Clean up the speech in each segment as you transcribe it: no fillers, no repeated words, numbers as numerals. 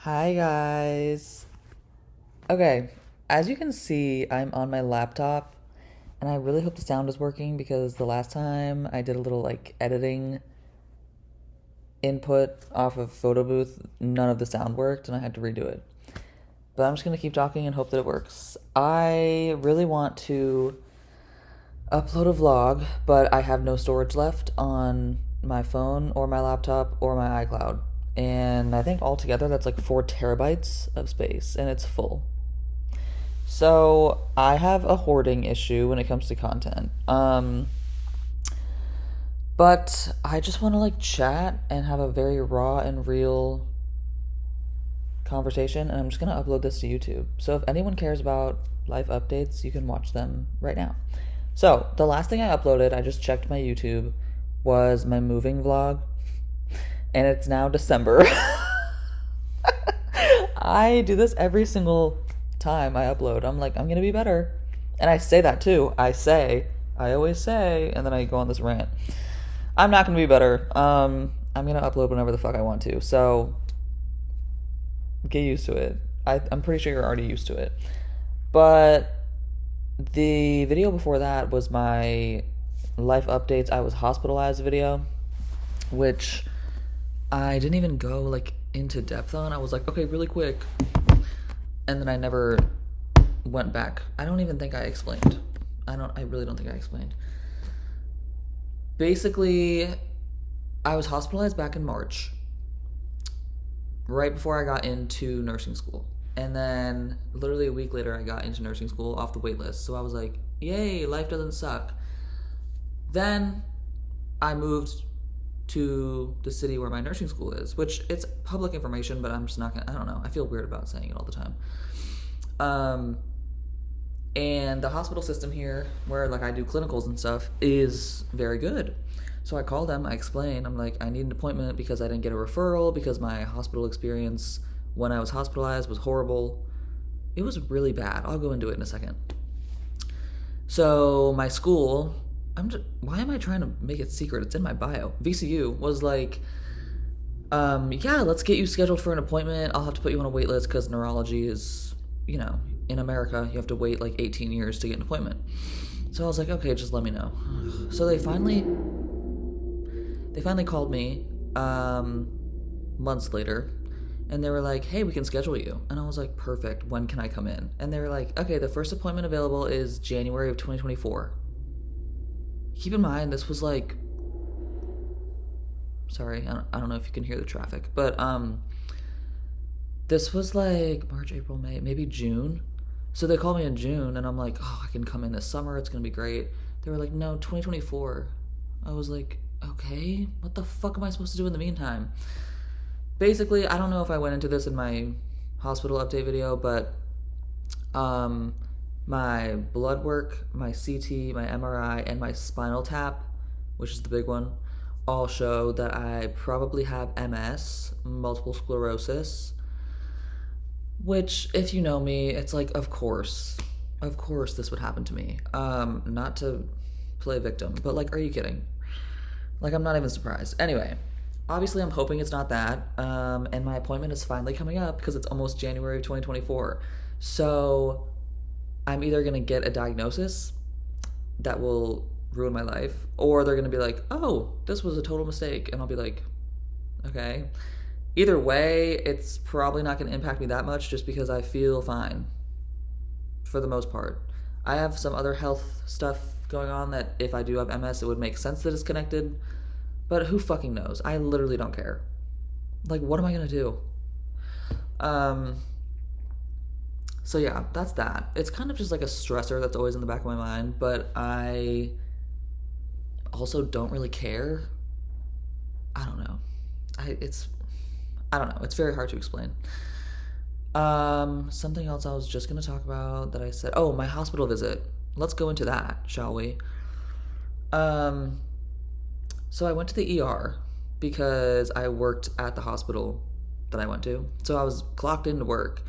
Hi guys. Okay, as you can see, I'm on my laptop and I really hope the sound is working because the last time I did a little editing input off of photobooth, none of the sound worked and I had to redo it. But I'm just going to keep talking and hope that it works. I really want to upload a vlog, but I have no storage left on my phone or my laptop or my iCloud. And I think altogether that's like 4 terabytes of space and it's full. So I have a hoarding issue when it comes to content. But I just want to chat and have a very raw and real conversation, and I'm just gonna upload this to YouTube. So if anyone cares about life updates, you can watch them right now. So the last thing I uploaded, I just checked my YouTube, was my moving vlog, and it's now December. I do this every single time I upload. I'm like, I'm gonna be better. And I say that too. I always say, and then I go on this rant. I'm not gonna be better. I'm gonna upload whenever the fuck I want to. So get used to it. I'm pretty sure you're already used to it. But the video before that was my life updates. I was hospitalized video, which I didn't even go into depth on. I was like, okay, really quick. And then I never went back. I don't even think I explained. I really don't think I explained. Basically, I was hospitalized back in March, right before I got into nursing school. And then literally a week later, I got into nursing school off the wait list. So I was like, yay, life doesn't suck. Then I moved to the city where my nursing school is, which it's public information, but I'm just not gonna, I don't know. I feel weird about saying it all the time. And the hospital system here, where I do clinicals and stuff, is very good. So I called them, I explained, I'm like, I need an appointment because I didn't get a referral because my hospital experience when I was hospitalized was horrible. It was really bad. I'll go into it in a second. So my school, why am I trying to make it secret? It's in my bio. VCU was like, yeah, let's get you scheduled for an appointment. I'll have to put you on a wait list because neurology is, in America, you have to wait 18 years to get an appointment. So I was like, okay, just let me know. So they finally called me months later, and they were like, hey, we can schedule you. And I was like, perfect, when can I come in? And they were like, okay, the first appointment available is January of 2024. Keep in mind, this was sorry, I don't know if you can hear the traffic, but this was March, April, May, maybe June. So they called me in June, and I'm like, oh, I can come in this summer, it's gonna be great. They were like, no, 2024. I was like, okay, what the fuck am I supposed to do in the meantime? Basically, I don't know if I went into this in my hospital update video, but my blood work, my CT, my MRI, and my spinal tap, which is the big one, all show that I probably have MS, multiple sclerosis, which, if you know me, it's like, of course this would happen to me. Not to play victim, but are you kidding? I'm not even surprised. Anyway, obviously I'm hoping it's not that, and my appointment is finally coming up because it's almost January of 2024. So I'm either gonna get a diagnosis that will ruin my life, or they're gonna be like, oh, this was a total mistake, and I'll be like, okay. Either way, it's probably not gonna impact me that much just because I feel fine for the most part. I have some other health stuff going on that if I do have MS, it would make sense that it's connected, but who fucking knows? I literally don't care. What am I gonna do? So yeah, that's that. It's kind of just a stressor that's always in the back of my mind, but I also don't really care. I don't know. I don't know. It's very hard to explain. Something else I was just gonna talk about that I said. Oh, my hospital visit. Let's go into that, shall we? So I went to the ER because I worked at the hospital that I went to. So I was clocked into work,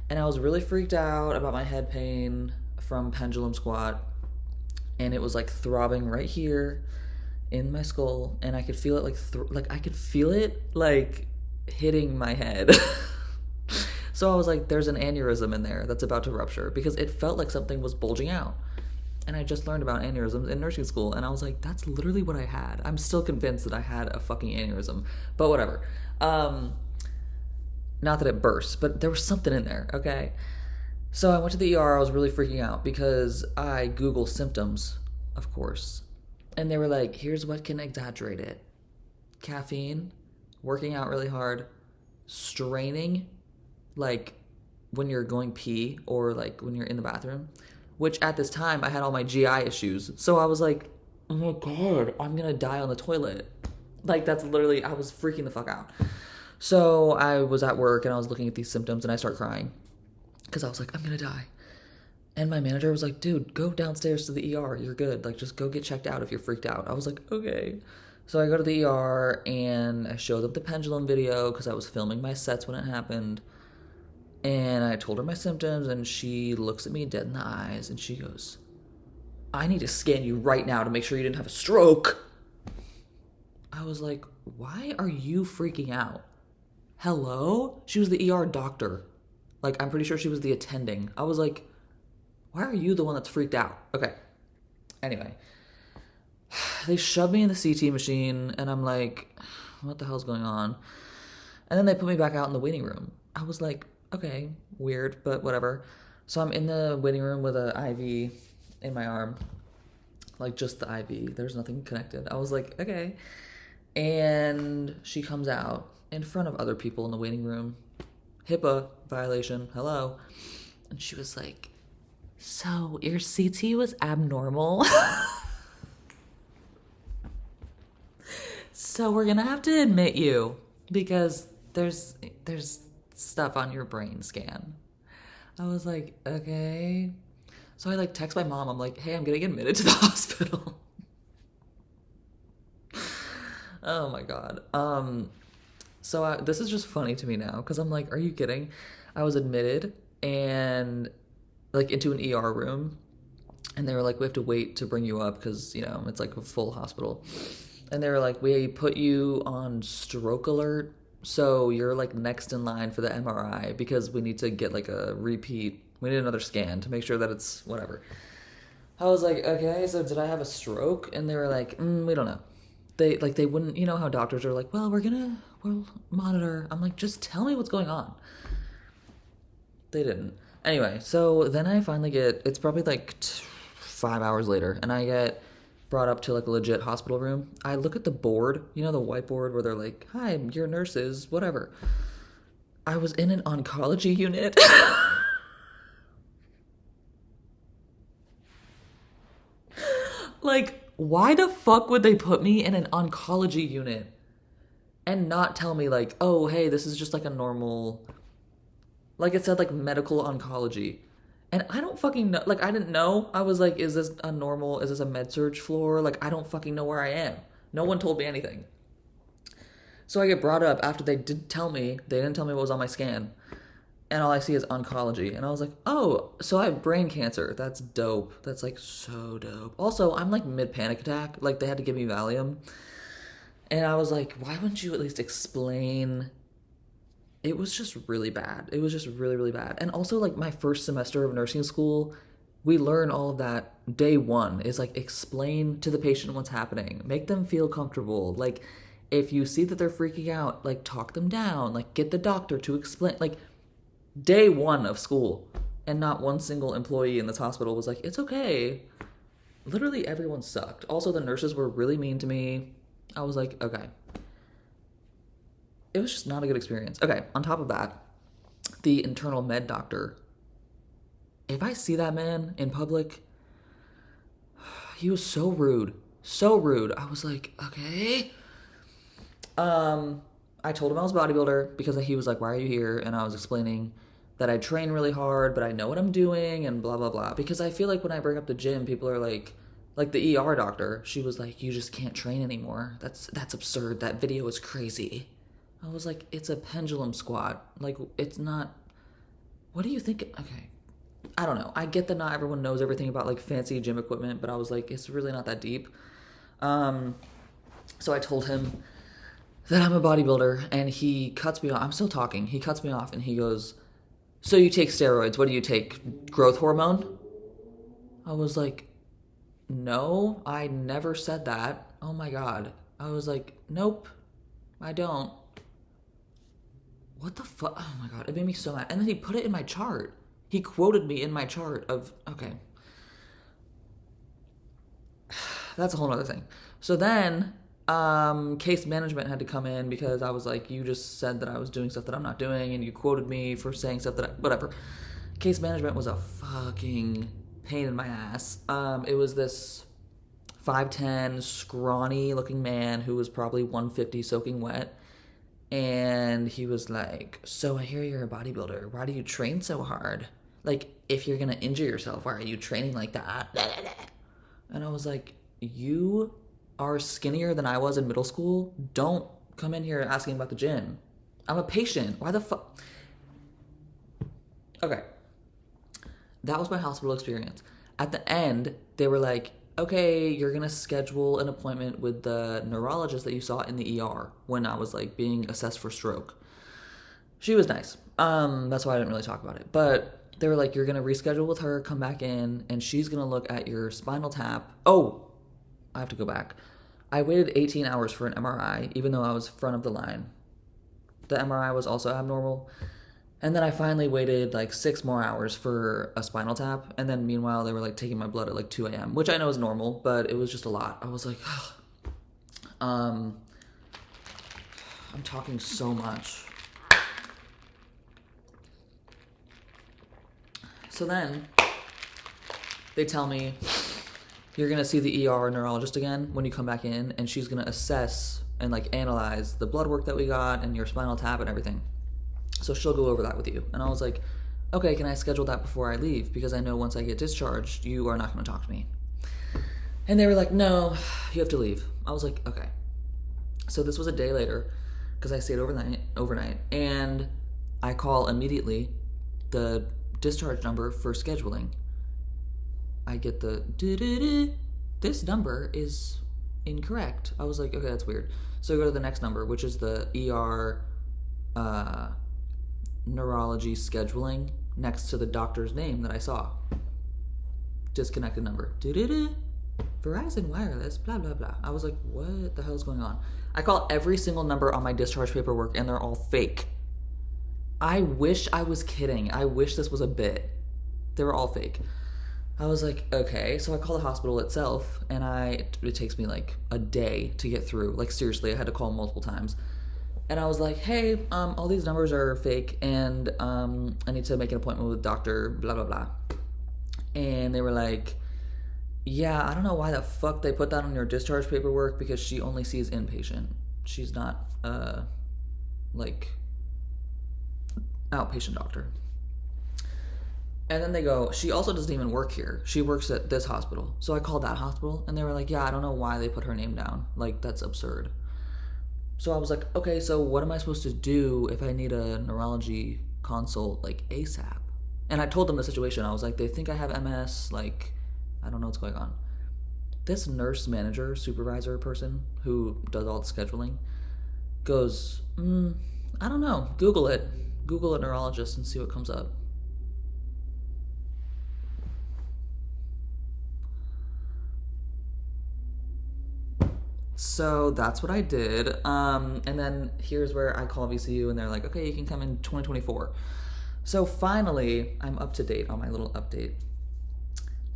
and I was really freaked out about my head pain from pendulum squat, and it was throbbing right here in my skull, and I could feel it I could feel it hitting my head. So I was like, there's an aneurysm in there that's about to rupture because it felt like something was bulging out. And I just learned about aneurysms in nursing school, and I was like, that's literally what I had. I'm still convinced that I had a fucking aneurysm, but whatever. Not that it burst, but there was something in there, okay? So I went to the ER. I was really freaking out because I Google symptoms, of course. And they were like, here's what can exaggerate it: caffeine, working out really hard, straining, like when you're going pee or like when you're in the bathroom, which at this time I had all my GI issues. So I was like, oh my God, I'm gonna die on the toilet. Like that's literally, I was freaking the fuck out. So I was at work and I was looking at these symptoms and I start crying because I was like, I'm gonna die. And my manager was like, dude, go downstairs to the ER. You're good. Like, just go get checked out if you're freaked out. I was like, okay. So I go to the ER and I showed them the pendulum video because I was filming my sets when it happened. And I told her my symptoms and she looks at me dead in the eyes and she goes, I need to scan you right now to make sure you didn't have a stroke. I was like, why are you freaking out? Hello? She was the ER doctor. Like, I'm pretty sure she was the attending. I was like, why are you the one that's freaked out? Okay. Anyway, they shoved me in the CT machine and I'm like, what the hell's going on? And then they put me back out in the waiting room. I was like, okay, weird, but whatever. So I'm in the waiting room with an IV in my arm, like just the IV. There's nothing connected. I was like, okay. And she comes out in front of other people in the waiting room. HIPAA violation. Hello. And she was like, so your CT was abnormal. So we're gonna have to admit you because there's stuff on your brain scan. I was like, okay. So I like text my mom. I'm like, hey, I'm getting admitted to the hospital. Oh my God. So this is just funny to me now because I'm like, are you kidding? I was admitted and like into an ER room and they were like, we have to wait to bring you up because, you know, it's like a full hospital. And they were like, we put you on stroke alert. So you're like next in line for the MRI because we need to get like a repeat. We need another scan to make sure that it's whatever. I was like, okay, so did I have a stroke? And they were like, we don't know. They wouldn't, you know how doctors are like, well, we'll monitor. I'm like, just tell me what's going on. They didn't. Anyway, so then I finally it's probably like 5 hours later, and I get brought up to like a legit hospital room. I look at the board, you know, the whiteboard where they're like, hi, you're nurses, whatever. I was in an oncology unit. Like, why the fuck would they put me in an oncology unit and not tell me like, oh, hey, this is just like a normal, like it said like medical oncology. And I don't fucking know, like I didn't know. I was like, is this a med surg floor? Like I don't fucking know where I am. No one told me anything. So I get brought up after they didn't tell me what was on my scan. And all I see is oncology. And I was like, oh, so I have brain cancer. That's dope. That's like so dope. Also, I'm like mid panic attack. Like they had to give me Valium. And I was like, why wouldn't you at least explain? It was just really bad. It was just really, really bad. And also like my first semester of nursing school, we learn all of that day one is like explain to the patient what's happening. Make them feel comfortable. Like if you see that they're freaking out, like talk them down. Like get the doctor to explain. Like day one of school, and not one single employee in this hospital was like, it's okay. Literally everyone sucked. Also, the nurses were really mean to me. I was like, okay. It was just not a good experience. Okay, on top of that, the internal med doctor, if I see that man in public, he was so rude. So rude. I was like, okay. I told him I was a bodybuilder because he was like, why are you here? And I was explaining that I train really hard, but I know what I'm doing and blah, blah, blah. Because I feel like when I bring up the gym, people are like the ER doctor, she was like, you just can't train anymore. That's absurd. That video is crazy. I was like, it's a pendulum squat. Like, it's not, what do you think? Okay. I don't know. I get that not everyone knows everything about like fancy gym equipment, but I was like, it's really not that deep. So I told him that I'm a bodybuilder and he cuts me off. I'm still talking. He cuts me off and he goes, so you take steroids. What do you take? Growth hormone? I was like, no, I never said that. Oh my God. I was like, nope, I don't. What the fuck? Oh my God. It made me so mad. And then he put it in my chart. He quoted me in my chart of, okay. That's a whole other thing. So then, case management had to come in because I was like, you just said that I was doing stuff that I'm not doing, and you quoted me for saying stuff that whatever. Case management was a fucking pain in my ass. It was this 5'10", scrawny looking man who was probably 150 soaking wet. And he was like, so I hear you're a bodybuilder. Why do you train so hard? Like, if you're gonna injure yourself, why are you training like that? And I was like, you are skinnier than I was in middle school. Don't come in here asking about the gym. I'm a patient. Why the fuck? Okay. That was my hospital experience. At the end, they were like, okay, you're gonna schedule an appointment with the neurologist that you saw in the ER when I was like being assessed for stroke. She was nice. That's why I didn't really talk about it. But they were like, you're gonna reschedule with her, come back in, and she's gonna look at your spinal tap. Oh, I have to go back. I waited 18 hours for an MRI, even though I was front of the line. The MRI was also abnormal. And then I finally waited like 6 more hours for a spinal tap. And then meanwhile, they were like taking my blood at like 2 a.m., which I know is normal, but it was just a lot. I was like, I'm talking so much. So then they tell me, you're going to see the ER neurologist again when you come back in, and she's going to assess and like analyze the blood work that we got and your spinal tap and everything. So she'll go over that with you. And I was like, okay, can I schedule that before I leave? Because I know once I get discharged, you are not going to talk to me. And they were like, no, you have to leave. I was like, okay. So this was a day later because I stayed overnight. And I call immediately the discharge number for scheduling. I get the, this number is incorrect. I was like, okay, that's weird. So I go to the next number, which is the ER neurology scheduling next to the doctor's name that I saw. Disconnected number. Verizon Wireless, blah, blah, blah. I was like, what the hell is going on? I call every single number on my discharge paperwork and they're all fake. I wish I was kidding. I wish this was a bit. They were all fake. I was like, okay. So I call the hospital itself and it takes me like a day to get through. Like seriously, I had to call multiple times. And I was like, hey, all these numbers are fake and I need to make an appointment with Dr. blah, blah, blah. And they were like, yeah, I don't know why the fuck they put that on your discharge paperwork because she only sees inpatient. She's not, like, outpatient doctor. And then they go, she also doesn't even work here. She works at this hospital. So I called that hospital and they were like, yeah, I don't know why they put her name down. Like, that's absurd. So I was like, okay, so what am I supposed to do if I need a neurology consult, like, ASAP? And I told them the situation. I was like, they think I have MS, like, I don't know what's going on. This nurse manager, supervisor person who does all the scheduling goes, I don't know, Google it. Google a neurologist and see what comes up. So that's what I did. And then here's where I call VCU and they're like, okay, you can come in 2024. So finally, I'm up to date on my little update.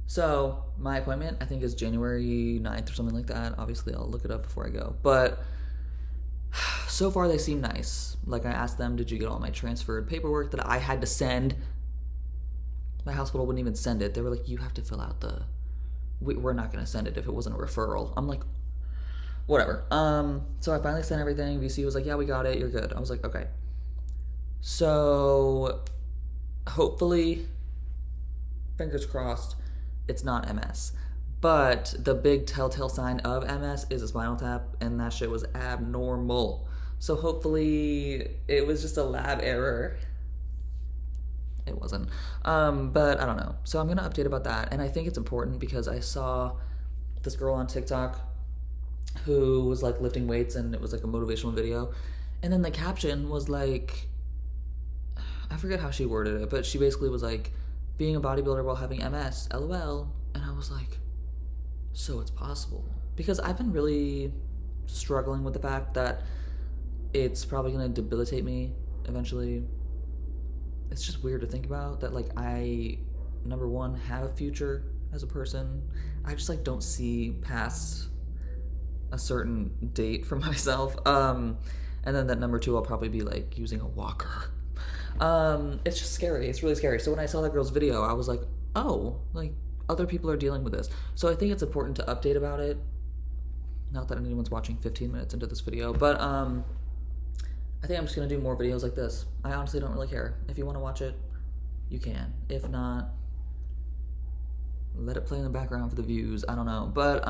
So my appointment, I think, is January 9th or something like that. Obviously, I'll look it up before I go. But so far, they seem nice. Like, I asked them, did you get all my transferred paperwork that I had to send? My hospital wouldn't even send it. They were like, you have to fill out we're not going to send it if it wasn't a referral. I'm like, whatever. So I finally sent everything. VC was like, yeah, we got it. You're good. I was like, okay. So hopefully, fingers crossed, it's not MS. But the big telltale sign of MS is a spinal tap, and that shit was abnormal. So hopefully it was just a lab error. It wasn't. But I don't know. So I'm going to update about that. And I think it's important because I saw this girl on TikTok who was like lifting weights and it was like a motivational video. And then the caption was like, I forget how she worded it, but she basically was like, being a bodybuilder while having MS, LOL. And I was like, so it's possible. Because I've been really struggling with the fact that it's probably gonna debilitate me eventually. It's just weird to think about that, like, I, number one, have a future as a person. I just, like, don't see past a certain date for myself. And then that number two, I'll probably be, like, using a walker. It's just scary. It's really scary. So when I saw that girl's video, I was like, oh, like, other people are dealing with this. So I think it's important to update about it. Not that anyone's watching 15 minutes into this video, but I think I'm just gonna do more videos like this. I honestly don't really care. If you want to watch it, you can. If not, let it play in the background for the views. I don't know, but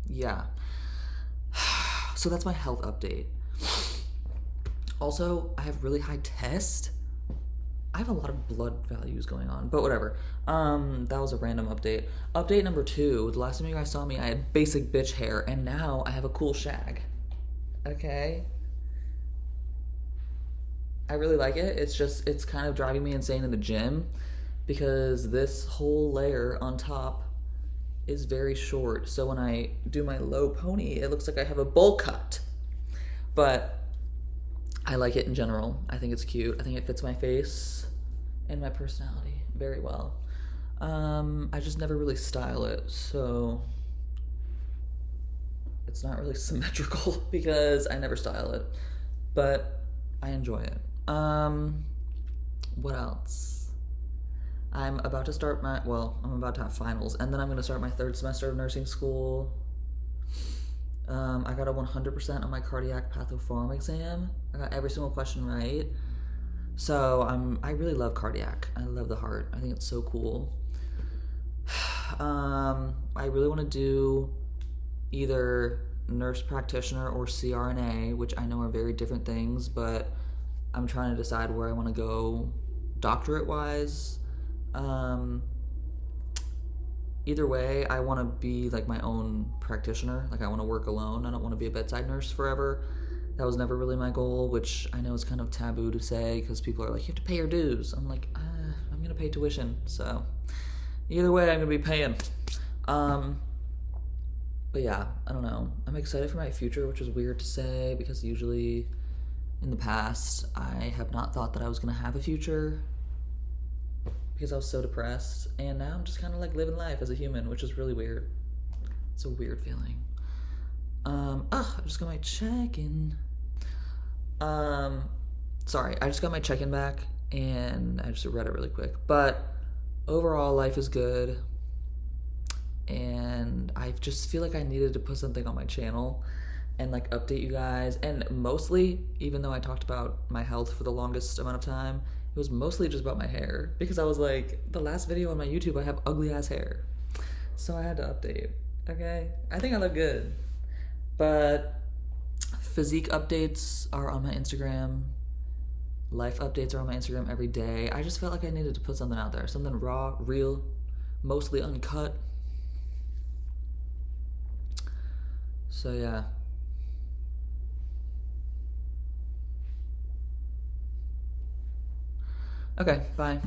yeah. So that's my health update. Also, I have really high test. I have a lot of blood values going on, but whatever. That was a random update. Update number two, the last time you guys saw me, I had basic bitch hair, and now I have a cool shag. Okay? I really like it. It's kind of driving me insane in the gym because this whole layer on top is very short. So when I do my low pony, it looks like I have a bowl cut. But I like it in general. I think it's cute. I think it fits my face and my personality very well. I just never really style it, so it's not really symmetrical because I never style it, but I enjoy it. What else? I'm about to start I'm about to have finals, and then I'm going to start my third semester of nursing school. I got a 100% on my cardiac pathopharm exam. I got every single question right. So I really love cardiac. I love the heart. I think it's so cool. I really want to do either nurse practitioner or CRNA, which I know are very different things, but I'm trying to decide where I want to go doctorate wise. Either way, I want to be like my own practitioner. Like I want to work alone. I don't want to be a bedside nurse forever. That was never really my goal, which I know is kind of taboo to say because people are like, you have to pay your dues. I'm like, I'm going to pay tuition. So either way, I'm going to be paying. But yeah, I don't know. I'm excited for my future, which is weird to say because usually in the past, I have not thought that I was going to have a future because I was so depressed, and now I'm just kind of like living life as a human, which is really weird. It's a weird feeling. I just got my check-in. Sorry, I just got my check-in back, and I just read it really quick. But overall, life is good, and I just feel like I needed to put something on my channel and like update you guys. And mostly, even though I talked about my health for the longest amount of time, it was mostly just about my hair because I was like, the last video on my YouTube, I have ugly ass hair. So I had to update, okay? I think I look good. But physique updates are on my Instagram. Life updates are on my Instagram every day. I just felt like I needed to put something out there. Something raw, real, mostly uncut. So yeah. Okay, bye.